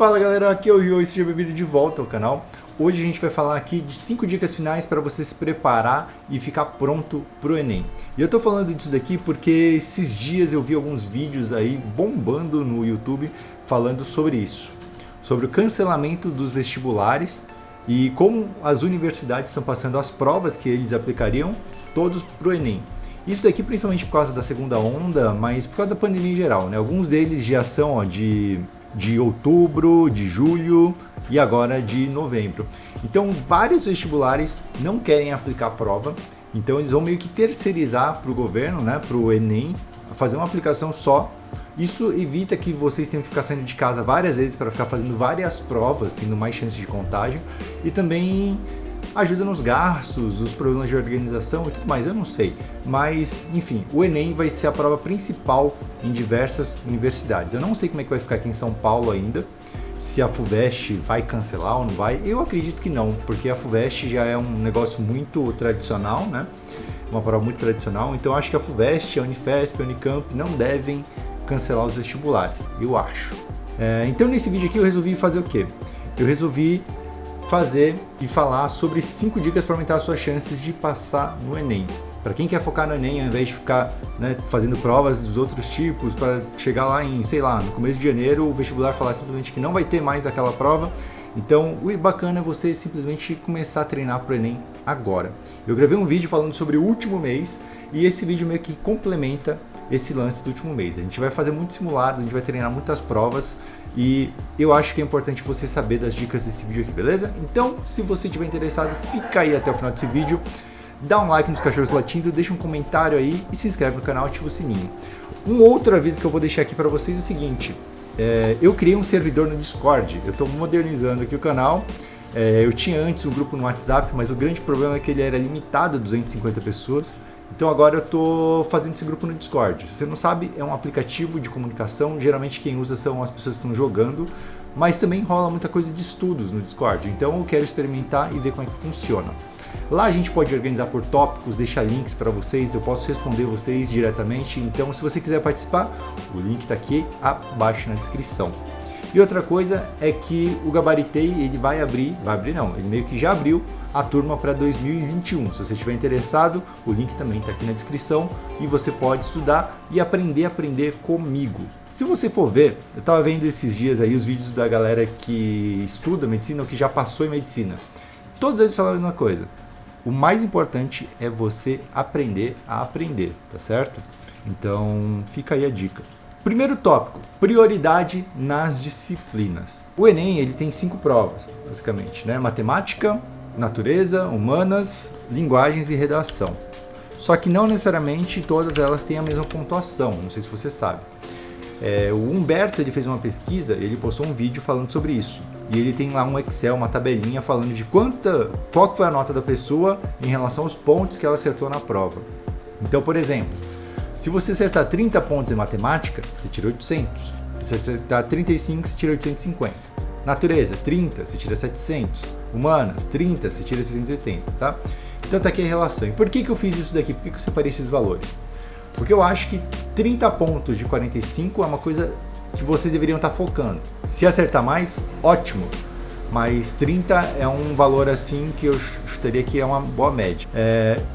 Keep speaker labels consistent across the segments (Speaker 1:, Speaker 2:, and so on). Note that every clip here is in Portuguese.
Speaker 1: Fala galera, aqui é o Rio e seja bem-vindo de volta ao canal. Hoje a gente vai falar aqui de 5 dicas finais para você se preparar e ficar pronto para o Enem. E eu tô falando disso daqui porque esses dias eu vi alguns vídeos aí bombando no YouTube falando sobre isso. Sobre o cancelamento dos vestibulares e como as universidades estão passando as provas que eles aplicariam todos para o Enem. Isso daqui principalmente por causa da segunda onda, mas por causa da pandemia em geral, né? Alguns deles já são de outubro, de julho e agora de novembro. Então vários vestibulares não querem aplicar a prova, então eles vão meio que terceirizar para o governo, né, para o Enem, fazer uma aplicação só. Isso evita que vocês tenham que ficar saindo de casa várias vezes para ficar fazendo várias provas, tendo mais chance de contágio, e também ajuda nos gastos, os problemas de organização e tudo mais, eu não sei. Mas, enfim, o Enem vai ser a prova principal em diversas universidades. Eu não sei como é que vai ficar aqui em São Paulo ainda, se a FUVEST vai cancelar ou não vai. Eu acredito que não, porque a FUVEST já é um negócio muito tradicional, né? Uma prova muito tradicional. Então, acho que a FUVEST, a Unifesp, a Unicamp não devem cancelar os vestibulares, eu acho. Então, nesse vídeo aqui eu resolvi fazer o quê? Eu resolvi fazer e falar sobre 5 dicas para aumentar as suas chances de passar no Enem. Para quem quer focar no Enem, ao invés de ficar, né, fazendo provas dos outros tipos, para chegar lá em, sei lá, no começo de janeiro, o vestibular falar simplesmente que não vai ter mais aquela prova. Então, o bacana é você simplesmente começar a treinar para o Enem agora. Eu gravei um vídeo falando sobre o último mês e esse vídeo meio que complementa esse lance do último mês. A gente vai fazer muitos simulados, a gente vai treinar muitas provas e eu acho que é importante você saber das dicas desse vídeo aqui, beleza? Então, se você estiver interessado, fica aí até o final desse vídeo, dá um like nos cachorros latindo, deixa um comentário aí e se inscreve no canal, ativa o sininho. Um outro aviso que eu vou deixar aqui para vocês é o seguinte, eu criei um servidor no Discord, eu estou modernizando aqui o canal. Eu tinha antes um grupo no WhatsApp, mas o grande problema é que ele era limitado a 250 pessoas. Então agora eu estou fazendo esse grupo no Discord. Se você não sabe, é um aplicativo de comunicação. Geralmente quem usa são as pessoas que estão jogando, mas também rola muita coisa de estudos no Discord. Então eu quero experimentar e ver como é que funciona. Lá a gente pode organizar por tópicos, deixar links para vocês, eu posso responder vocês diretamente. Então se você quiser participar, o link está aqui abaixo na descrição. E outra coisa é que o Gabaritei, ele vai abrir não, ele meio que já abriu a turma para 2021. Se você estiver interessado, o link também está aqui na descrição e você pode estudar e aprender comigo. Se você for ver, eu estava vendo esses dias aí os vídeos da galera que estuda medicina ou que já passou em medicina. Todos eles falam a mesma coisa. O mais importante é você aprender a aprender, tá certo? Então fica aí a dica. Primeiro tópico, prioridade nas disciplinas. O Enem ele tem 5 provas, basicamente, né? Matemática, natureza, humanas, linguagens e redação. Só que não necessariamente todas elas têm a mesma pontuação, não sei se você sabe. O Humberto ele fez uma pesquisa, ele postou um vídeo falando sobre isso. E ele tem lá um Excel, uma tabelinha falando de qual foi a nota da pessoa em relação aos pontos que ela acertou na prova. Então, por exemplo, se você acertar 30 pontos em matemática, você tira 800. Se você acertar 35, você tira 850. Natureza, 30, você tira 700. Humanas, 30, você tira 680, tá? Então tá aqui a relação. E por que eu fiz isso daqui? Por que eu separei esses valores? Porque eu acho que 30 pontos de 45 é uma coisa que vocês deveriam estar focando. Se acertar mais, ótimo. Mas 30 é um valor assim que eu chutaria que é uma boa média.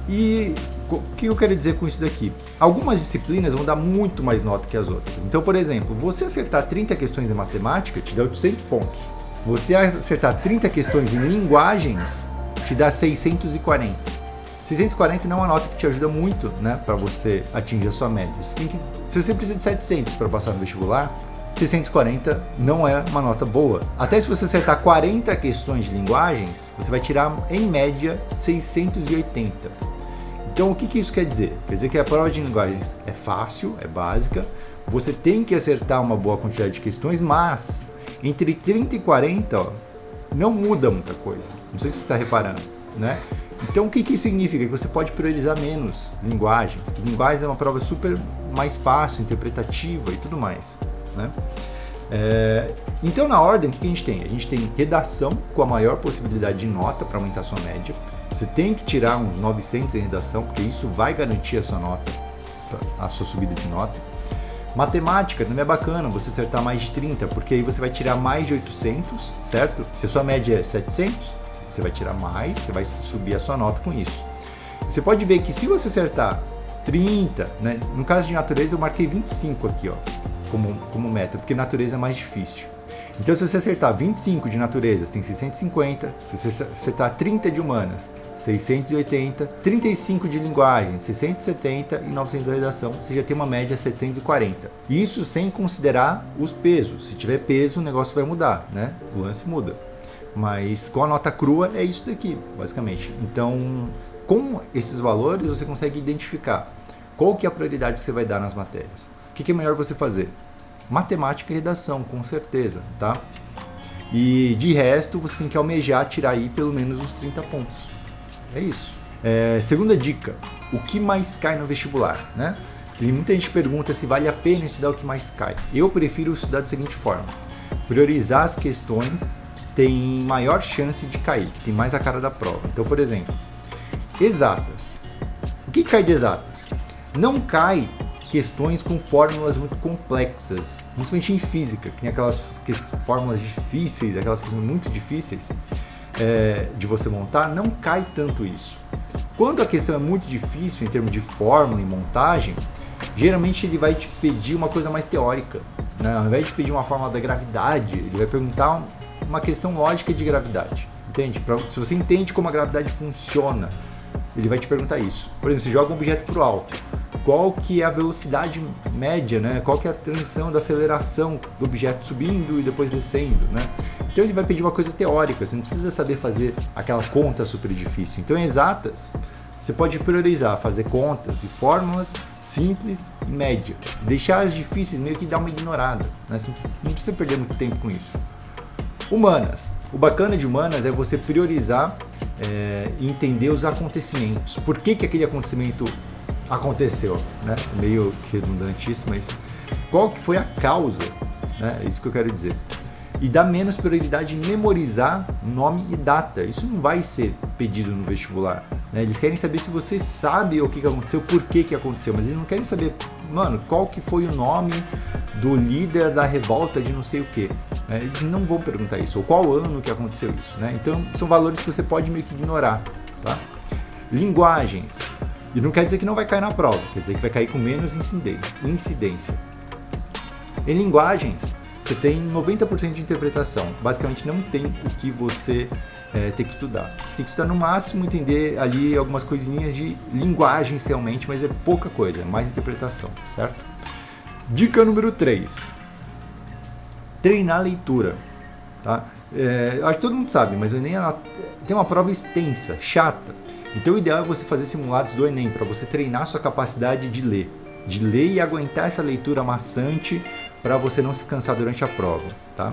Speaker 1: E o que eu quero dizer com isso daqui? Algumas disciplinas vão dar muito mais nota que as outras. Então, por exemplo, você acertar 30 questões em matemática te dá 800 pontos. Você acertar 30 questões em linguagens te dá 640. 640 não é uma nota que te ajuda muito, né, para você atingir a sua média. Se você precisa de 700 para passar no vestibular, 640 não é uma nota boa. Até se você acertar 40 questões de linguagens, você vai tirar, em média, 680. Então, o que isso quer dizer? Quer dizer que a prova de linguagens é fácil, é básica, você tem que acertar uma boa quantidade de questões, mas entre 30 e 40, não muda muita coisa. Não sei se você está reparando, né? Então, o que isso significa? Que você pode priorizar menos linguagens, que linguagens é uma prova super mais fácil, interpretativa e tudo mais, né? Então, na ordem, o que a gente tem? A gente tem redação com a maior possibilidade de nota para aumentar a sua média. Você tem que tirar uns 900 em redação, porque isso vai garantir a sua nota, a sua subida de nota. Matemática também é bacana você acertar mais de 30, porque aí você vai tirar mais de 800, certo? Se a sua média é 700, você vai tirar mais, você vai subir a sua nota com isso. Você pode ver que se você acertar 30, né? No caso de natureza eu marquei 25 aqui, ó, como meta, porque natureza é mais difícil. Então se você acertar 25 de natureza, você tem 650, se você acertar 30 de humanas, 680, 35 de linguagem, 670 e 900 de redação, você já tem uma média 740. Isso sem considerar os pesos. Se tiver peso, o negócio vai mudar, né? O lance muda. Mas com a nota crua é isso daqui, basicamente. Então, com esses valores, você consegue identificar qual que é a prioridade que você vai dar nas matérias. O que é melhor você fazer? Matemática e redação, com certeza, tá? E de resto, você tem que almejar tirar aí pelo menos uns 30 pontos. É isso. Segunda dica, o que mais cai no vestibular, né? Tem muita gente que pergunta se vale a pena estudar o que mais cai. Eu prefiro estudar da seguinte forma: priorizar as questões que têm maior chance de cair, que tem mais a cara da prova. Então, por exemplo, exatas. O que cai de exatas? Não cai questões com fórmulas muito complexas, principalmente em física, que tem aquelas fórmulas difíceis, aquelas questões muito difíceis de você montar, não cai tanto isso. Quando a questão é muito difícil em termos de fórmula e montagem, geralmente ele vai te pedir uma coisa mais teórica, né? Ao invés de pedir uma fórmula da gravidade, ele vai perguntar uma questão lógica de gravidade, entende? Se você entende como a gravidade funciona, ele vai te perguntar isso. Por exemplo, você joga um objeto para o alto, qual que é a velocidade média, né? Qual que é a transição da aceleração do objeto subindo e depois descendo, né? Então ele vai pedir uma coisa teórica, você não precisa saber fazer aquela conta super difícil. Então em exatas, você pode priorizar, fazer contas e fórmulas simples e médias. Deixar as difíceis meio que dar uma ignorada, né? Você não precisa perder muito tempo com isso. Humanas. O bacana de humanas é você priorizar e entender os acontecimentos. Por que aquele acontecimento aconteceu, né? Meio redundante isso, mas qual que foi a causa, né? É isso que eu quero dizer. E dá menos prioridade em memorizar nome e data. Isso não vai ser pedido no vestibular, né? Eles querem saber se você sabe o que aconteceu, por que aconteceu, mas eles não querem saber, mano, qual que foi o nome do líder da revolta de não sei o que. Eles não vão perguntar isso, ou qual ano que aconteceu isso, né? Então são valores que você pode meio que ignorar, tá? Linguagens. E não quer dizer que não vai cair na prova, quer dizer que vai cair com menos incidência. Em linguagens, você tem 90% de interpretação. Basicamente não tem o que você tem que estudar. Você tem que estudar no máximo, entender ali algumas coisinhas de linguagens realmente, mas é pouca coisa, é mais interpretação, certo? Dica número 3. Treinar a leitura. Tá? Acho que todo mundo sabe, mas o Enem tem uma prova extensa, chata. Então o ideal é você fazer simulados do Enem, para você treinar sua capacidade de ler e aguentar essa leitura maçante para você não se cansar durante a prova, tá?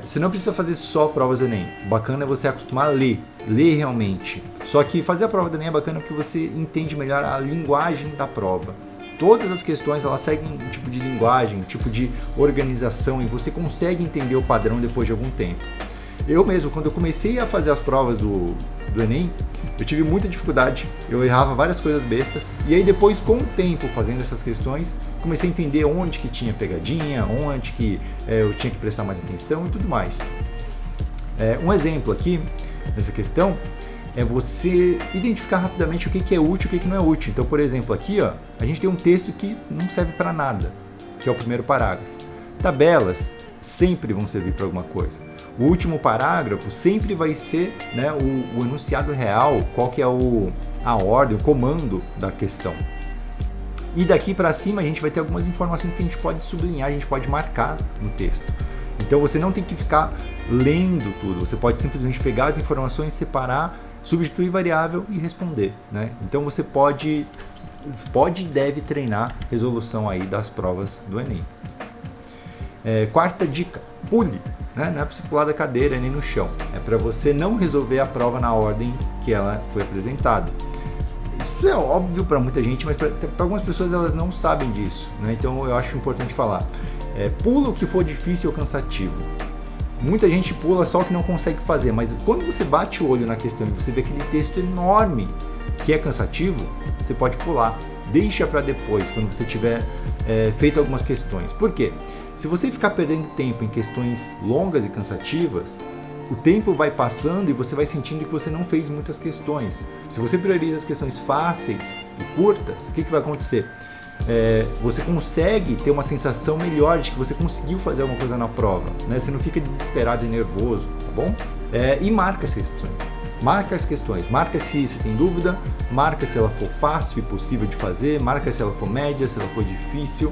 Speaker 1: Você não precisa fazer só provas do Enem, o bacana é você acostumar a ler realmente. Só que fazer a prova do Enem é bacana porque você entende melhor a linguagem da prova. Todas as questões elas seguem um tipo de linguagem, um tipo de organização e você consegue entender o padrão depois de algum tempo. Eu mesmo, quando eu comecei a fazer as provas do Enem, eu tive muita dificuldade, eu errava várias coisas bestas, e aí depois, com o tempo, fazendo essas questões, comecei a entender onde que tinha pegadinha, onde que eu tinha que prestar mais atenção e tudo mais. Um exemplo aqui, nessa questão, é você identificar rapidamente o que é útil e o que não é útil. Então, por exemplo, aqui ó, a gente tem um texto que não serve para nada, que é o primeiro parágrafo. Tabelas sempre vão servir para alguma coisa. O último parágrafo sempre vai ser, né, o enunciado real, qual que é a ordem, o comando da questão. E daqui para cima a gente vai ter algumas informações que a gente pode sublinhar, a gente pode marcar no texto. Então você não tem que ficar lendo tudo, você pode simplesmente pegar as informações, separar, substituir variável e responder, né? Então você pode e deve treinar resolução aí das provas do Enem. Quarta dica, pule, né? Não é para você pular da cadeira nem no chão, é para você não resolver a prova na ordem que ela foi apresentada. Isso é óbvio para muita gente, mas para algumas pessoas elas não sabem disso, né? Então eu acho importante falar, pula o que for difícil ou cansativo. Muita gente pula só o que não consegue fazer, mas quando você bate o olho na questão e você vê aquele texto enorme que é cansativo, você pode pular, Deixa para depois, quando você tiver feito algumas questões. Por quê? Se você ficar perdendo tempo em questões longas e cansativas, o tempo vai passando e você vai sentindo que você não fez muitas questões. Se você prioriza as questões fáceis e curtas, o que vai acontecer? Você consegue ter uma sensação melhor de que você conseguiu fazer alguma coisa na prova, né? Você não fica desesperado e nervoso, tá bom? E marca as questões. Marca as questões, marca se você tem dúvida, marca se ela for fácil e possível de fazer, marca se ela for média, se ela for difícil,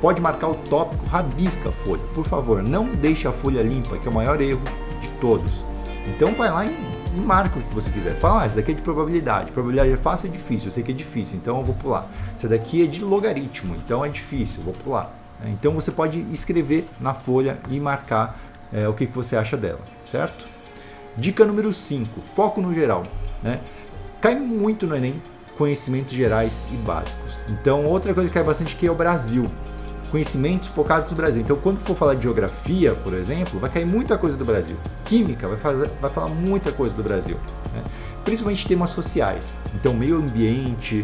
Speaker 1: pode marcar o tópico, rabisca a folha, por favor, não deixe a folha limpa, que é o maior erro de todos. Então vai lá e marca o que você quiser, fala, essa daqui é de probabilidade é fácil ou difícil, eu sei que é difícil, então eu vou pular. Essa daqui é de logaritmo, então é difícil, eu vou pular. Então você pode escrever na folha e marcar o que você acha dela, certo? Dica número 5, foco no geral, né? Cai muito no Enem conhecimentos gerais e básicos. Então, outra coisa que cai bastante aqui é o Brasil. Conhecimentos focados no Brasil. Então, quando for falar de geografia, por exemplo, vai cair muita coisa do Brasil. Química, vai falar muita coisa do Brasil, né? Principalmente temas sociais. Então, meio ambiente,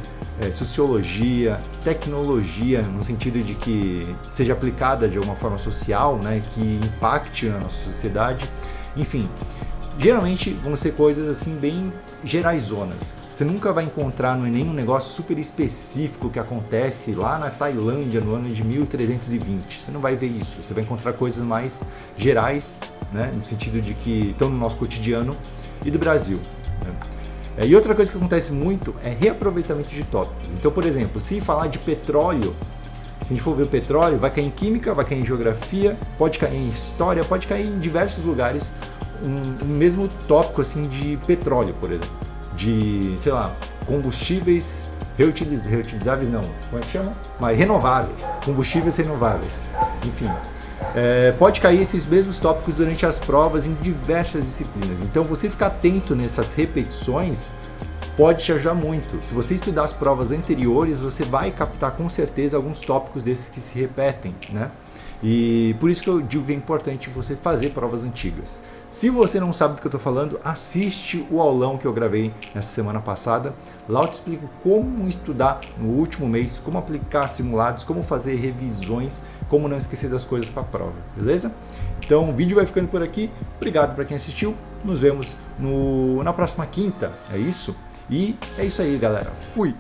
Speaker 1: sociologia, tecnologia, no sentido de que seja aplicada de alguma forma social, né? Que impacte na nossa sociedade. Enfim, geralmente vão ser coisas assim bem geraizonas. Você nunca vai encontrar no Enem um negócio super específico que acontece lá na Tailândia no ano de 1320. Você não vai ver isso. Você vai encontrar coisas mais gerais, né, no sentido de que estão no nosso cotidiano e do Brasil, né? E outra coisa que acontece muito é reaproveitamento de tópicos. Então, por exemplo, se falar de petróleo, se a gente for ver o petróleo, vai cair em química, vai cair em geografia, pode cair em história, pode cair em diversos lugares um mesmo tópico assim de petróleo, por exemplo, de, sei lá, combustíveis reutilizáveis não, como é que chama? Mas renováveis, combustíveis renováveis, enfim. Pode cair esses mesmos tópicos durante as provas em diversas disciplinas. Então você ficar atento nessas repetições pode te ajudar muito. Se você estudar as provas anteriores, você vai captar com certeza alguns tópicos desses que se repetem, né? E por isso que eu digo que é importante você fazer provas antigas. Se você não sabe do que eu estou falando, assiste o aulão que eu gravei nessa semana passada. Lá eu te explico como estudar no último mês, como aplicar simulados, como fazer revisões, como não esquecer das coisas para a prova, beleza? Então o vídeo vai ficando por aqui. Obrigado para quem assistiu. Nos vemos na próxima quinta, é isso? E é isso aí, galera. Fui!